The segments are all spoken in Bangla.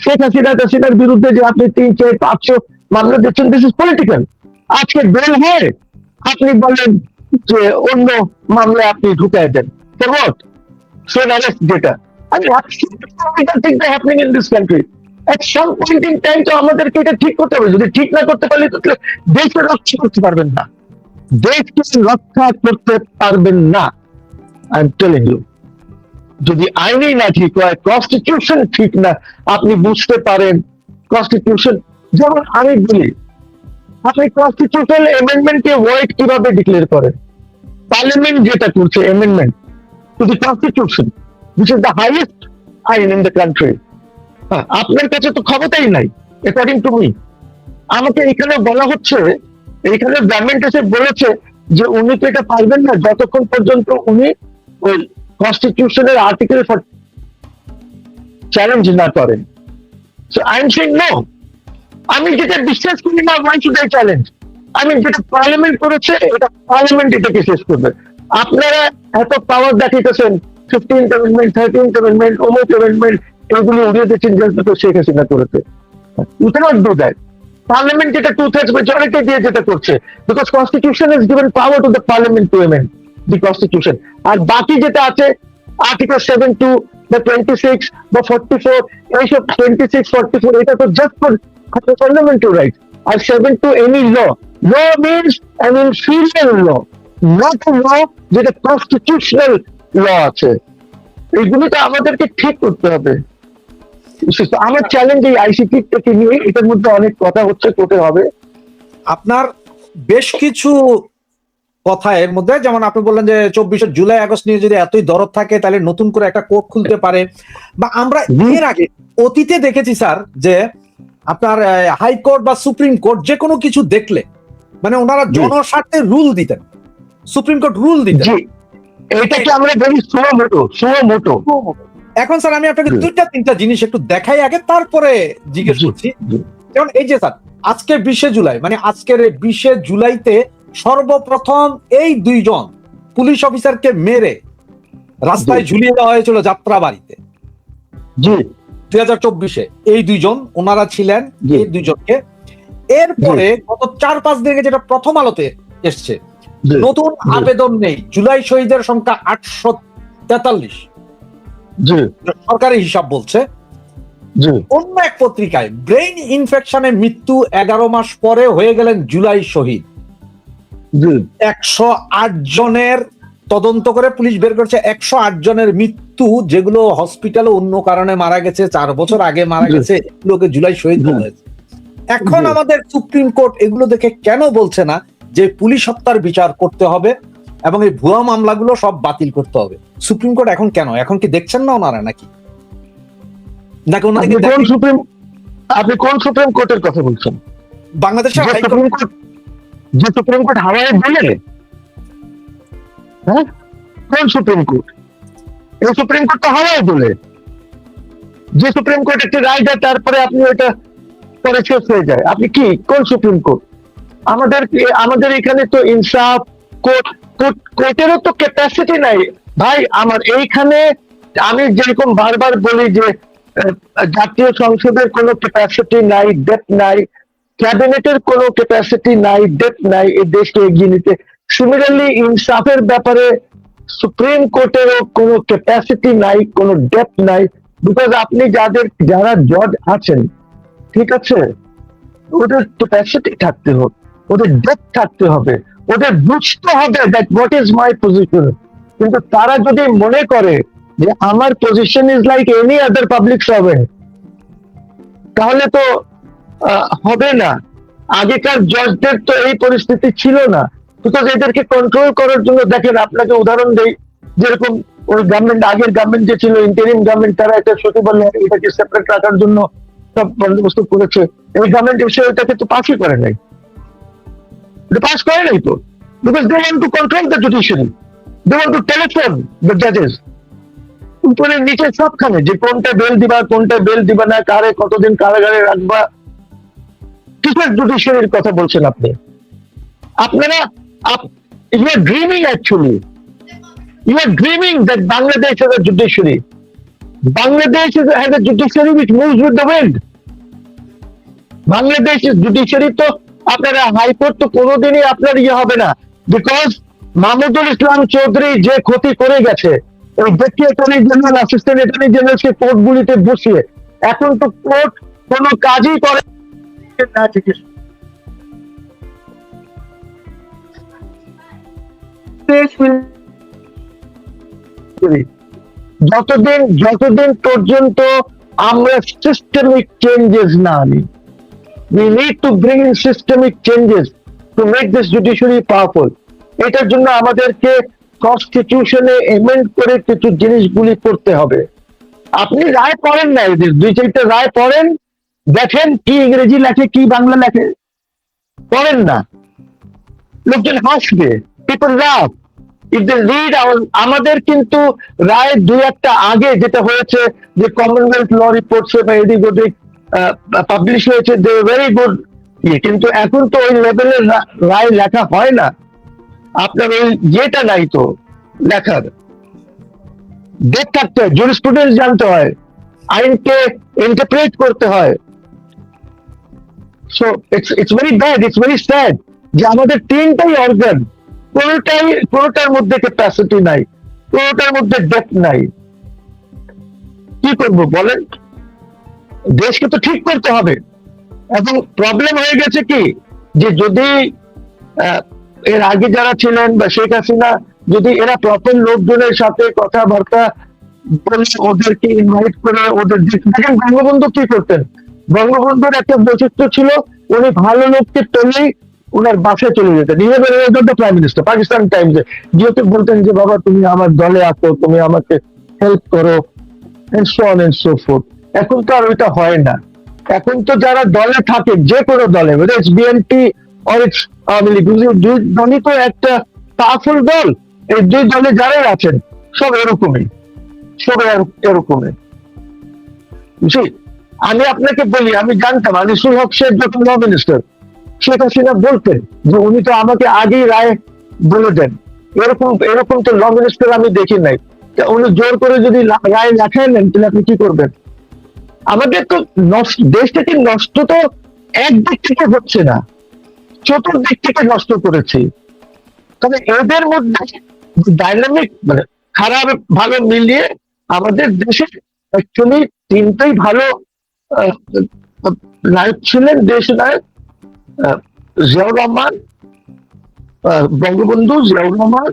শেখ হাসিনার বিরুদ্ধে যে আপনি 300-400 মামলা দিচ্ছেন, দিস ইজ পলিটিক্যাল। আজকে বেল হয়, আপনি বলেন যে অন্য মামলায় আপনি ঢুকাই দেন, ফর হোয়াট? ফর অ্যারেস্ট যেটা, আমি things are happening in this country. At some point in time তো আমাদেরকে এটা ঠিক করতে হবে। যদি ঠিক না করতে পারলে তো দেশকে রক্ষা করতে পারবেন না, দেশকে রক্ষা করতে পারবেন না। আই এম টেলিং ইউ, যদি আইনই না ঠিক হয়, কনস্টিটিউশন ঠিক না, আপনি বুঝতে পারেন কনস্টিটিউশন। যেমন আমি বলি, আপনি কনস্টিটিউশনাল অ্যামেন্ডমেন্টকে ভয়েড কিভাবে ডিক্লেয়ার করেন? পার্লামেন্ট যেটা করছে amendment to the constitution, which is the highest আইন in the country, আপনার কাছে তো ক্ষমতাই নাই অ্যাকর্ডিং টু মি। আমাকে এখানে বলা হচ্ছে, এখানে গভর্নমেন্ট এসে বলেছে যে উনি তো এটা পারবেন না যতক্ষণ পর্যন্ত উনি ওই কনস্টিটিউশনের আর্টিকেল চ্যালেঞ্জ না করেন। So I am saying no, আমি যেটা বিশ্বাস করি না, ওয়াই শুড আই চ্যালেঞ্জ? আমি যেটা পার্লামেন্ট করেছে, এটা পার্লামেন্ট এটাকে শেষ করবে। আপনারা এত পাওয়ার দেখাইতেছেন, 15th অ্যামেন্ডমেন্ট, 13th অ্যামেন্ডমেন্ট, অমুক অ্যামেন্ডমেন্ট, এগুলো উড়িয়ে দিচ্ছেন যেহেতু শেখ হাসিনা করেছে। You cannot do that. Parliament যেটা 2/3 majority দিয়ে যেটা করছে, because constitution has given power to the parliament to amend the constitution. আর বাকি যেটা আছে আর্টিকেল 72 বা 26 বা 44, এইসব 26, 44, এটা তো জাস্ট ফর ফান্ডামেন্টাল রাইট। আর 72 any law, law means an inferior law, not a law যেটা কনস্টিটিউশনাল ল আছে। এইগুলো তো আমাদেরকে ঠিক করতে হবে। আমার চ্যালেঞ্জ এই আইসিটি থেকে নিয়ে, এটার মধ্যে অনেক কথা হচ্ছে, কোর্টে হবে। আপনার বেশ কিছু কথা এর মধ্যে, যেমন আপনি বললেন যে 24 জুলাই আগস্ট নিয়ে যদি এতই দরদ থাকে তাহলে নতুন করে একটা কোর্ট খুলতে পারে। বা আমরা এর আগে অতীতে দেখেছি স্যার যে আপনার হাইকোর্ট বা সুপ্রিম কোর্ট যে কোনো কিছু দেখলে মানে ওনারা জনস্বার্থে রুল দিতেন, সুপ্রিম কোর্ট রুল দিতেন। এটাকে আমরা বলি সুমোটো। এখন স্যার আমি আপনাকে 2-3টা জিনিস একটু দেখাই আগে, তারপরে জিজ্ঞেস করছি। যেমন এই যে স্যার আজকে 20 জুলাই, মানে আজকের 20 জুলাইতে সর্বপ্রথম এই 2 জন পুলিশ অফিসারকে মেরে রাস্তায় ঝুলিয়ে দেওয়া হয়েছিল যাত্রাবাড়িতে 2024-এ। এই 2 জন ওনারা ছিলেন, এই 2 জনকে। এরপরে গত 4-5 দিন আগে যেটা প্রথম আলোতে এসছে, নতুন আবেদন নেই, জুলাই শহীদের সংখ্যা 843, সরকারি হিসাব বলছে। অন্য এক পত্রিকায় ব্রেইন ইনফেকশনে মৃত্যু 11 মাস পরে হয়ে গেলেন জুলাই শহীদ। 108 জনের তদন্ত করে পুলিশ বের করছে, 108 জনের মৃত্যু যেগুলো হসপিটালে অন্য কারণে মারা গেছে, 4 বছর আগে মারা গেছে, এগুলোকে জুলাই শহীদ বলা হয়েছে। এখন আমাদের সুপ্রিম কোর্ট এগুলো দেখে কেন বলছে না যে পুলিশ হত্যার বিচার করতে হবে এবং এই ভুয়া মামলাগুলো সব বাতিল করতে হবে? সুপ্রিম কোর্ট এখন কেন, এখন কি দেখছেন না ওনারা নাকি? আপনি কোন সুপ্রিম কোর্টের কথা বলছেন? বাংলাদেশের যে সুপ্রিম কোর্ট হাওয়ায় বলে, হ্যাঁ, কোন সুপ্রিম কোর্ট? এই সুপ্রিম কোর্ট তো হাওয়ায় বলে। যে সুপ্রিম কোর্ট একটি রায় দেয় তারপরে আপনি ওটা পরে শেষ হয়ে যায়। আপনি কি কোন সুপ্রিম কোর্ট? আমাদের এখানে তো ইনসাফ কোর্টেরও তো ক্যাপাসিটি নাই ভাই। আমার এইখানে আমি যেরকম বারবার বলি যে জাতীয় সংসদের কোনো ক্যাপাসিটি নাই, ডেপথ নাই, ক্যাবিনেটের কোনো ক্যাপাসিটি নাই, ডেপথ নাই এই দেশকে এগিয়ে নিতে। সিমিলারলি ইনসাফের ব্যাপারে সুপ্রিম কোর্টেরও কোনো ক্যাপাসিটি নাই, কোনো ডেপথ নাই। বিকজ আপনি যারা জজ আছেন, ঠিক আছে, ওদের ক্যাপাসিটি থাকতে হবে, ওদের ডেপথ থাকতে হবে, ওদের বুঝতে হবে that what is my position. কিন্তু তারা যদি মনে করে যে আমার position is like any other public servant, তাহলে তো হবে না। আগেকার জজদের তো এই পরিস্থিতি ছিল না, বিকজ এদেরকে কন্ট্রোল করার জন্য, দেখেন আপনাকে উদাহরণ দেই, যেরকম ওই গভর্নমেন্ট, আগের গভর্নমেন্ট যে ছিল ইন্টারিম গভর্নমেন্ট, তারা এটা সচিবালয় এটাকে সেপারেট রাখার জন্য সব বন্দোবস্ত করেছে। এই গভর্নমেন্ট এসে ওটাকে তো পাসই করে নাই, পাস করে নাই তো, because they want to control the judiciary, they want to telephone the জাজেস, উপরে নিচে সবখানে, যে কোনটা বেল দিবা না, কারে কতদিন কারাগারে রাখবা। কিসের জুডিশিয়ারির কথা বলছেন আপনি? আপনারা you are dreaming, actually you are dreaming that Bangladesh has a judiciary. Bangladesh has a judiciary which moves with the wind. বাংলাদেশের জুডিশিয়ারি তো আপনার হাইকোর্ট তো কোনোদিনই আপনার ইয়ে হবে না, বিকজ মাহমুদুল ইসলাম চৌধুরী যে ক্ষতি করে গেছে ওই deputy attorney general, assistant attorney general সে কোর্টগুলিতে বসিয়ে, এখন তো কোর্ট কোনো কাজই করে না। ঠিক আছে, যতদিন পর্যন্ত আমরা সিস্টেমিক চেঞ্জেস না আনি, we need to bring in systemic changes to make this judiciary powerful. এটার জন্য আমাদেরকে কনস্টিটিউশনে এমেন্ড করে কিছু জিনিসগুলি করতে হবে। আপনি রায় পড়েন না, এদের দুই চারটা রায় পড়েন, দেখেন কি ইংরেজি লেখে কি বাংলা লেখে, পড়েন না, লোকজন হাসবে, people love if they read our. আমাদের কিন্তু রায় দুই একটা আগে যেটা হয়েছে যে কমনওয়েলথ ল রিপোর্টসে বা এদিক ওদিক পাবলিশ হয়েছে, দে ভেরি গুড ইয়ে, কিন্তু এখন তো ওই লেভেলের রায় লেখা হয় না। আপনার ওই যেটা নাই তো লেখার, ডেট থাকতে হয়, জুরিসপ্রুডেন্স জানতে হয়, আইনকে ইন্টারপ্রেট করতে হয়। So it's very bad, it's very sad যে আমাদের তিনটাই অর্গান, কোনোটার মধ্যে ক্যাপাসিটি নাই, কোনোটার মধ্যে ডেপথ নাই। কি করবো বলেন? দেশকে তো ঠিক করতে হবে। এবং প্রবলেম হয়ে গেছে কি যে যদি এর আগে যারা ছিলেন বা শেখ হাসিনা যদি এরা প্রথম লোকজনের সাথে কথাবার্তা বলে ওদেরকে ইনভাইট করে ওদের দেখেন, বঙ্গবন্ধু কি করতেন, বঙ্গবন্ধুর একটা বৈশিষ্ট্য ছিল উনি ভালো লোককে পেলেই ওনার বাসায় চলে যেতেন, প্রাইম মিনিস্টার পাকিস্তান টাইমসে যেহেতু বলতেন যে বাবা তুমি আমার দলে আসো, তুমি আমাকে হেল্প করো, and so on and so forth. এখন তো আর ওইটা হয় না। এখন তো যারা দলে থাকে, যে কোনো দলে, বিএনপি অর আওয়ামী লীগ, দুই দলই তো একটা পাওয়ারফুল দল, এই দুই দলে যারাই আছেন সব এরকমই, সব এরকমই। বুঝলি, আমি আপনাকে বলি, আমি জানতাম আনিসুল হক সাহেব যখন ল মিনিস্টার, শেখ হাসিনা বলতেন যে উনি তো আমাকে আগেই রায় বলে দেন, এরকম তো ল মিনিস্টার আমি দেখি নাই। উনি জোর করে যদি রায় লেখায় নেন তাহলে আপনি কি করবেন? আমাদের তো দেশটাকে নষ্ট তো একদিক থেকে হচ্ছে না, চতুর্দিক থেকে নষ্ট করেছি। তবে এদের মধ্যে ডাইনামিক মানে খারাপ ভালো মিলিয়ে আমাদের দেশে অ্যাকচুয়ালি তিনটাই ভালো নায়ক ছিলেন, দেশ নায়ক জিয়াউর রহমান, বঙ্গবন্ধু, জিয়াউর রহমান,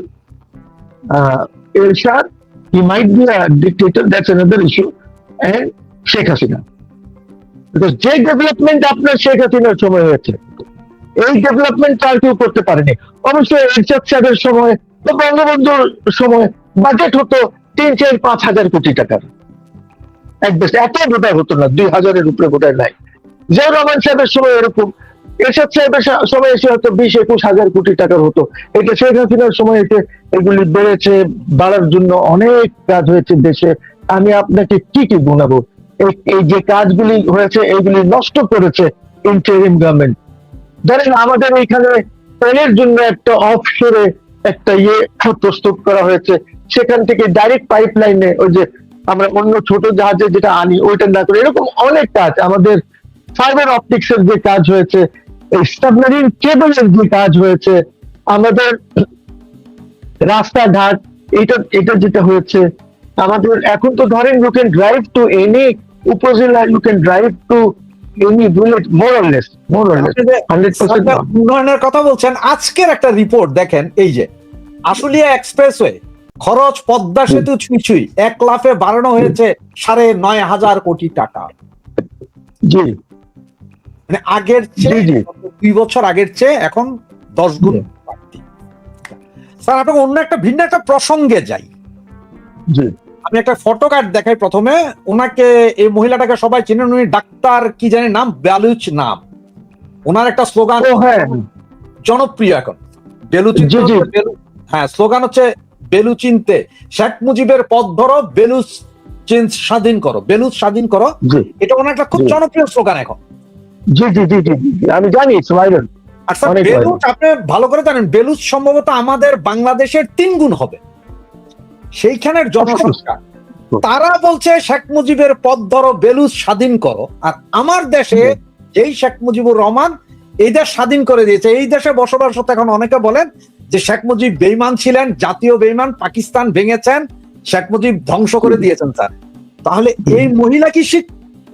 এরশাদ, he might be a dictator, that's another issue, and Sheikh Hasina. Because যে ডেভেলপমেন্ট আপনার শেখ হাসিনার সময় হয়েছে, এই ডেভেলপমেন্ট আর কেউ করতে পারেনি। অবশ্যই এরশাদ সাহেবের সময় বা বঙ্গবন্ধুর সময় বাজেট হতো 3-4-5 হাজার কোটি টাকার, এক বেশ এত বোধহয় হতো না, 2,000-এর উপরে বোধহয় নাই। জিয়াউর রহমান সাহেবের সময় এরকম, এরশাদ সাহেবের সময় এসে হয়তো 20-21 হাজার কোটি টাকার হতো। এটা শেখ হাসিনার সময় এসে এগুলি বেড়েছে, বাড়ার জন্য অনেক কাজ হয়েছে দেশে। আমি আপনাকে কি কি গুনাবো? এই যে কাজগুলি হয়েছে এগুলি নষ্ট করেছে ইন্টারিম গভর্নমেন্ট। ধরেন আমাদের এখানে তেলের জন্য একটা অফশোরে একটা ইয়ে প্রস্তুত করা হয়েছে, সেখান থেকে ডাইরেক্ট পাইপলাইনে ওই যে আমরা অন্য ছোট জাহাজে যেটা আনি ওইটা না করে, এরকম অনেক কাজ আমাদের, ফাইবার অপটিক্স এর যে কাজ হয়েছে, এই সাবমেরিন কেবলের যে কাজ হয়েছে, আমাদের রাস্তাঘাট, এটা যেটা হয়েছে আমাদের। এখন তো ধরেন you can drive to any upazila, you can drive to any village, more or less 100%। উন্নয়নের কথা বলছেন, আজকের একটা রিপোর্ট দেখেন, এই যে আশুলিয়া এক্সপ্রেসওয়ে খরচ পদ্মা সেতু ছুঁই 1 লাফে বাড়ানো হয়েছে 9,500 কোটি টাকা। জি, মানে আগের চেয়ে 2 বছর আগের চেয়ে এখন 10 গুণ বাড়তি। স্যার আপনাকে অন্য একটা ভিন্ন একটা প্রসঙ্গে যাই। জি, আমি একটা ফটো কার্ড দেখাই প্রথমে। ওনাকে, এই মহিলাটাকে সবাই চেনেন, উনি ডাক্তার কি জানি নাম, বেলুচ নাম। ওনার একটা স্লোগান জনপ্রিয় এখন, হ্যাঁ, স্লোগান হচ্ছে বেলুচিনতে শেখ মুজিবের পথ ধরো, বেলুচ স্বাধীন করো, বেলুচ স্বাধীন করো। এটা ওনার একটা খুব জনপ্রিয় স্লোগান এখন। জি জি জি জি, আমি জানি ভাইরাল। আচ্ছা, বেলুচ আপনি ভালো করে জানেন, বেলুচ সম্ভবত আমাদের বাংলাদেশের 3 গুণ হবে। সেইখানের জনসংখ্যা তারা বলছে শেখ মুজিবের পথ ধরো, বেলুচ স্বাধীন করো, আর আমার দেশে যেই শেখ মুজিবুর রহমান এই দেশ স্বাধীন করে দিয়েছে, এই দেশে বসবাসরত এখন অনেকে বলেন যে শেখ মুজিব বেঈমান ছিলেন, জাতীয় বেঈমান, পাকিস্তান ভেঙেছেন, শেখ মুজিব ধ্বংস করে দিয়েছেন। স্যার, তাহলে এই মহিলা কি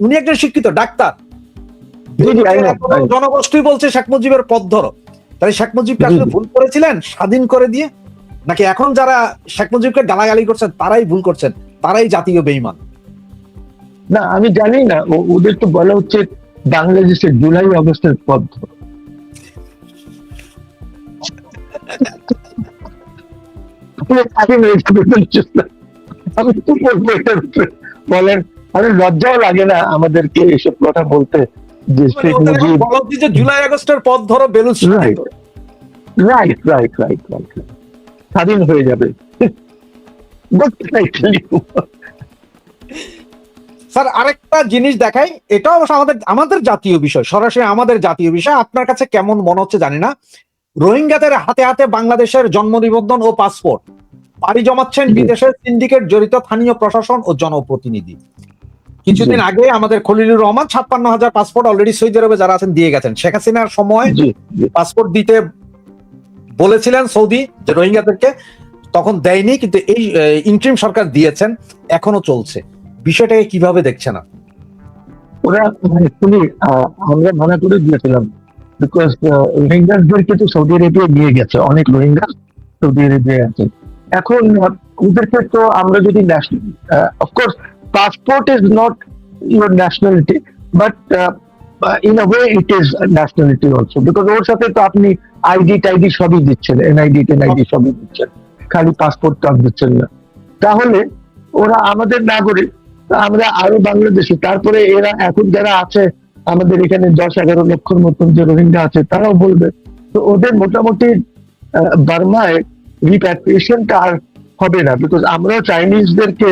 উনি একজন শিক্ষিত ডাক্তার, জনগোষ্ঠী বলছে শেখ মুজিবের পথ ধরো, তাহলে শেখ মুজিবকে আসলে ভুল করেছিলেন স্বাধীন করে দিয়ে, নাকি এখন যারা শেখ মুজিবকে গালাগালি করছেন তারাই ভুল করছেন, তারাই জাতীয় বেঈমান? না, আমি জানি না, ওদের তো বলা হচ্ছে বাংলাদেশের জুলাই আগস্টের পথ ধরো। আমি তো বলবো এটার উপরে, বলেন, আমি লজ্জাও লাগে না আমাদেরকে এসব কথা বলতে যে শেখ মুজিব জুলাই আগস্টের পথ ধরো, Baloch right right right right right স্বাধীন হয়ে যাবে। স্যার, আরেকটা জিনিস দেখাই, এটা অবশ্য আমাদের জাতীয় বিষয়, সরাসরি আমাদের জাতীয় বিষয়, আপনার কাছে কেমন মনে হচ্ছে জানি না। রোহিঙ্গাদের হাতে হাতে বাংলাদেশের জন্ম নিবন্ধন ও পাসপোর্ট পাড়ি জমাচ্ছেন বিদেশের সিন্ডিকেট জড়িত স্থানীয় প্রশাসন ও জনপ্রতিনিধি। কিছুদিন আগে আমাদের Khalilur Rahman 56,000 passport already Saudi আরবে যারা আছেন দিয়ে গেছেন। শেখ হাসিনার সময় পাসপোর্ট দিতে বলেছিলেন সৌদি যে রোহিঙ্গাদেরকে, তখন দেয়নি, কিন্তু এই ইন্টারিম সরকার দিয়েছেন, এখনো চলছে। বিষয়টাকে কিভাবে দেখছেন না? ওরা অ্যাকচুয়ালি আমরা মানা করে দিয়েছিলাম, বিকজ রোহিঙ্গাদেরকে তো সৌদি আরবিয়া নিয়ে গেছে, অনেক রোহিঙ্গা সৌদি আরবিয়া আছে। এখন ওদেরকে তো আমরা যদি national, of course passport is not your nationality, but in a way it is nationality also, because ওর সাথে তো আপনি আইডি টাইডি সবই দিচ্ছেন, এনআইডি টেনআইডি সবই দিচ্ছেন, খালি পাসপোর্ট কার্ড দিচ্ছেন না। তাহলে ওরা আমাদের নাগরিক, আমরা আরো বাংলাদেশি, তারপরে এরা এখন যারা আছে আমাদের এখানে 10-11 লক্ষর মতন যে রোহিঙ্গা আছে তারাও বলবে, তো ওদের মোটামুটি বার্মায় রিপ্যাট্রিয়েশনটা আর হবে না, বিকজ আমরা চাইনিজদেরকে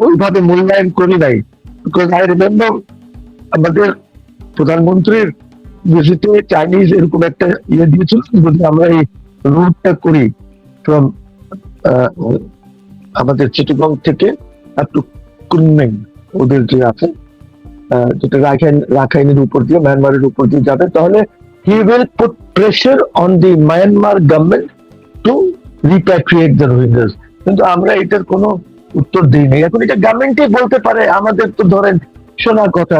ওইভাবে মূল্যায়ন করি নাই। বিকজ আই রিমেম্বার আমাদের প্রধানমন্ত্রীর ভিজিটে চাইনিজ এরকম একটা ইয়ে দিয়েছিল, যদি আমরা এই রুটটা করি ফ্রম আমাদের চিটাগং থেকে আপ টু কুনমিং, ওদের যে আছে যেটা রাখাইনের উপর দিয়ে মায়ানমারের উপর দিয়ে যাবে, তাহলে he will put pressure on the Myanmar government to repatriate the Rohingyas. কিন্তু আমরা এটার কোনো উত্তর দিই নাই। এখন এটা গভর্নমেন্টই বলতে পারে, আমাদের তো ধরেন শোনার কথা,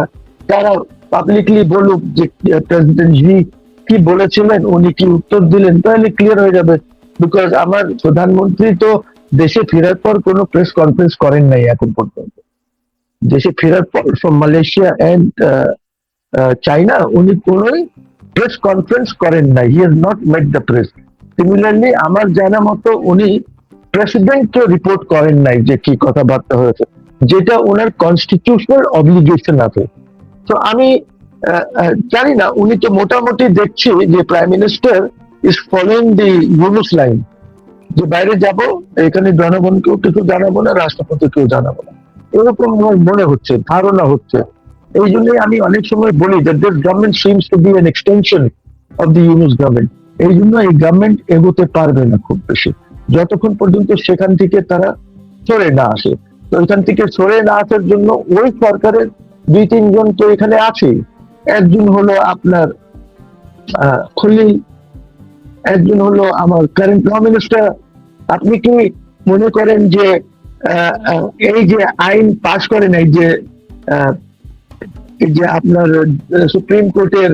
তারা পাবলিকলি বলুক যে প্রেসিডেন্ট জি কি বলেছিলেন, উনি কি উত্তর দিলেন, তাহলে ক্লিয়ার হয়ে যাবে। বিকজ আমার প্রধানমন্ত্রী তো দেশে ফেরার পর কোনো প্রেস কনফারেন্স করেন নাই এখন পর্যন্ত। দেশে ফেরার পর ফ্রম মালয়েশিয়া এন্ড চাইনা উনি কোনোই প্রেস কনফারেন্স করেন নাই, he has not made the press. Similarly আমার জানা মতো উনি প্রেসিডেন্টকে রিপোর্ট করেন নাই যে কি কথাবার্তা হয়েছে, যেটা ওনার কনস্টিটিউশনাল অব্লিগেশন আছে। তো আমি জানি না, উনি তো মোটামুটি দেখছি যে prime minister is following the Yunus line, যে বাইরে যাব, এখানে জনগণকেও কিছু জানাবো না, রাষ্ট্রপতিকেও জানাবো না, এরকম আমার মনে হচ্ছে, ধারণা হচ্ছে। এই জন্যই আমি অনেক সময় বলি যে this government seems to be an extension of the Yunus government. এই জন্য এই গভর্নমেন্ট এগোতে পারবে না খুব বেশি, যতক্ষণ পর্যন্ত সেখান থেকে তারা সরে না আসে। তো এখান থেকে সরে না আসার জন্য ওই সরকারের 2-3 জন তো এখানে আছে। একজন হলো আপনার খলিল, একজন হলো আমার কারেন্ট প্রাইম মিনিস্টার। আপনি কি মনে করেন যে এই যে আইন পাশ করেন, এই যে আপনার সুপ্রিম কোর্টের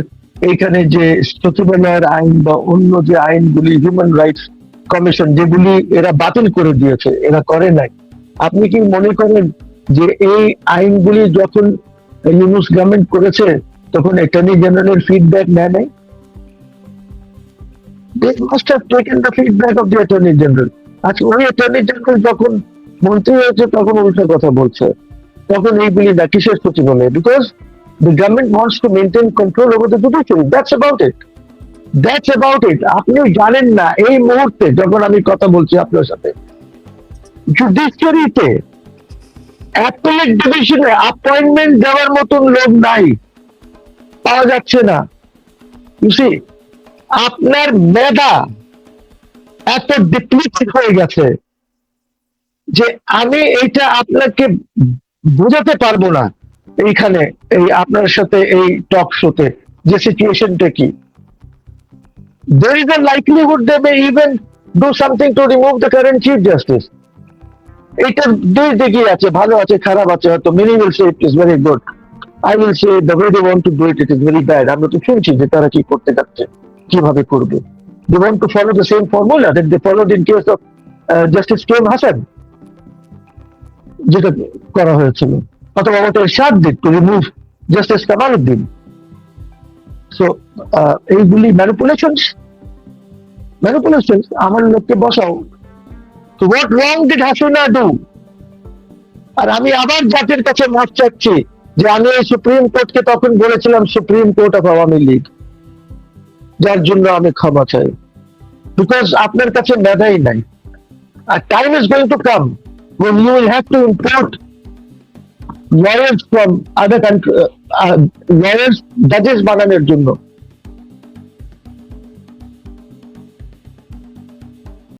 এইখানে যে সচিবালয়ের আইন বা অন্য যে আইনগুলি, হিউম্যান রাইটস কমিশন যেগুলি এরা বাতিল করে দিয়েছে, এরা করে নাই। আপনি কি মনে করেন যে এই আইনগুলি যখন ইউনুস গভর্নমেন্ট করেছে তখন অ্যাটর্নি জেনারেলের ফিডব্যাক নেয় নাই? They must have taken the feedback of the Attorney General. আচ্ছা, ওই Attorney General যখন মন্ত্রী হয়েছে তখন উল্টো কথা বলছে, তখন এইগুলি না কিসের সচিবালয়? Because the government wants to maintain control over the judiciary. That's about it. That's about it. আপনি জানেন না এই মুহূর্তে যখন আমি কথা বলছি আপনার সাথে, জুডিশিয়ারিতে অ্যাপেলেট ডিভিশনে অ্যাপয়েন্টমেন্ট দেওয়ার মতন লোক নাই, পাওয়া যাচ্ছে না। You see, আপনার মেধা এত ডিপ্লিট হয়ে গেছে যে আমি এইটা আপনাকে বোঝাতে পারবো না এইখানে এই আপনার সাথে এই টক শোতে যে সিচুয়েশনটা কি। there is a likelihood they may even do something to remove the current chief justice. এটা দুই দিকই আছে, ভালো আছে খারাপ আছে। হয়তো many will say it is very good, I will say the way they want to do it, it is very bad. আমরা তো শুনছি যে তারা কি করতে যাচ্ছে, কিভাবে করবে। they want to follow the same formula that they followed in case of Justice K.M. Hassan, যেটা করা হয়েছিল, অথবা আমাদের সাত দিক to remove justice Kamaluddin. So এইগুলি ম্যানিপুলেশনস আমার লোককে বসাও। তো what wrong did Hasina do? আর আমি আবার জাতির কাছে মাফ চাচ্ছি যে আমি এই সুপ্রিম কোর্টকে তখন বলেছিলাম supreme court of Awami League, যার জন্য আমি ক্ষমা চাই, বিকজ আপনার কাছে মেধাই নাই। আর time is going to come when you will have to import lawyers from other country, lawyers judges বানানোর জন্য